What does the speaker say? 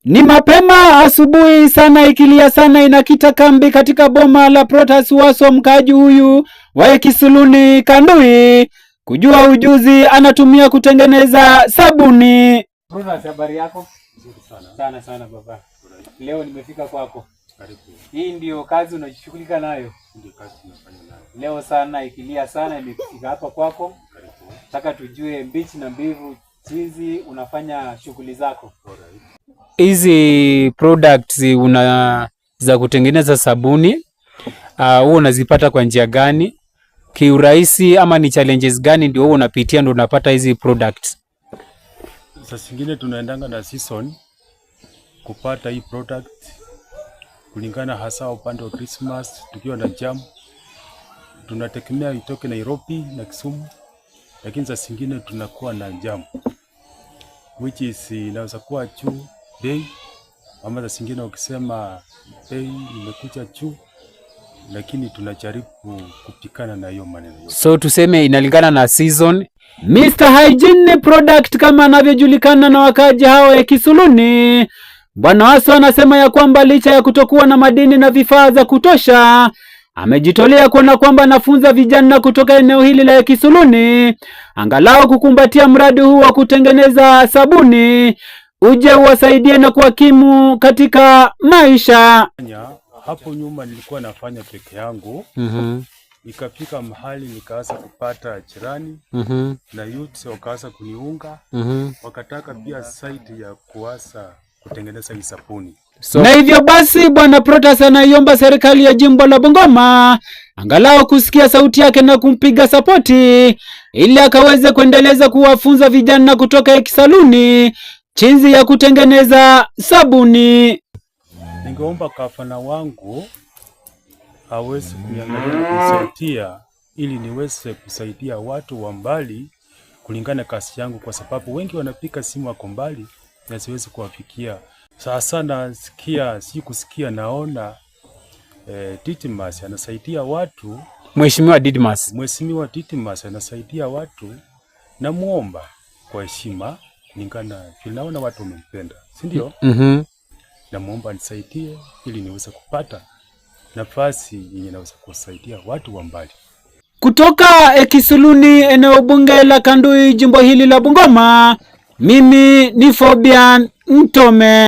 Ni mapema asubuhi sana, ikilia sana inakita kambi katika boma la Protas Waso, mkaaji huyu wa Ekisuluni Kandui, kujua ujuzi anatumia kutengeneza sabuni. Protas, habari yako? Nzuri sana. Sana baba. Leo nimefika kwako. Karibu. Hii ndio kazi unajishughulika nayo? Ndio kazi tunafanya nayo. Leo sana ikilia sana imefika hapa kwako. Karibu. Nataka tujue mbichi na mbivu jinsi unafanya shughuli zako. Hizi products za kutengeneza sabuni wewe unazipata kwa njia gani? Kiurahisi ama ni challenges gani ndio wewe unapitia ndio unapata hizi products? Sasa singine tunaendanga na season kupata hii product kulingana hasa upande wa Christmas. Tukiwa na jam tunategemea itoke Nairobi na Kisumu, lakini sasa singine tunakuwa na jam which is inaweza kuwa juu bei, ama sasa singine ukisema bei imekuja juu, lakini tunajaribu kupikana na hiyo maneno. So tuseme inalingana na season. Mr. Hygiene Product kama anavyojulikana na wakaji hao ya Kisuluni, Bwana Waso anasema ya kwamba licha ya kutokuwa na madini na vifaa za kutosha, amejitolea kuona kwamba anafunza vijana kutoka eneo hili la Kisuluni angalau kukumbatia mradi huu wa kutengeneza sabuni uje uwasaidie na kuwakimu katika maisha. Hapo nyuma nilikuwa nafanya peke yangu. Nikafika mahali nikaanza kupata jirani na youth wakaanza kuniunga. Wakataka pia site ya kuanza kutengeneza hii sabuni. Na hivyo basi Bwana Protas anaiomba serikali ya jimbo la Bungoma angalau kusikia sauti yake na kumpiga sapoti ili akaweze kuendeleza kuwafunza vijana kutoka Kisaluni jinsi ya kutengeneza sabuni. Ningeomba gavana wangu aweze kuniangalia na kunisaidia ili niweze kusaidia watu wa mbali kulingana kasi yangu, kwa sababu wengi wanapika simu wako mbali na siwezi kuwafikia. Sasa nasikia, si kusikia, naona Didmas anasaidia watu. Mheshimiwa Didmas anasaidia watu, na muomba kwa heshima kulingana naona watu wamempenda, si ndio? Na muomba nisaidie ili niweze kupata nafasi yenye naweza kusaidia watu wa mbali. Kutoka Ekisuluni, eneo bunge la Kandui, jimbo hili la Bungoma, mimi ni Fabian Ntome.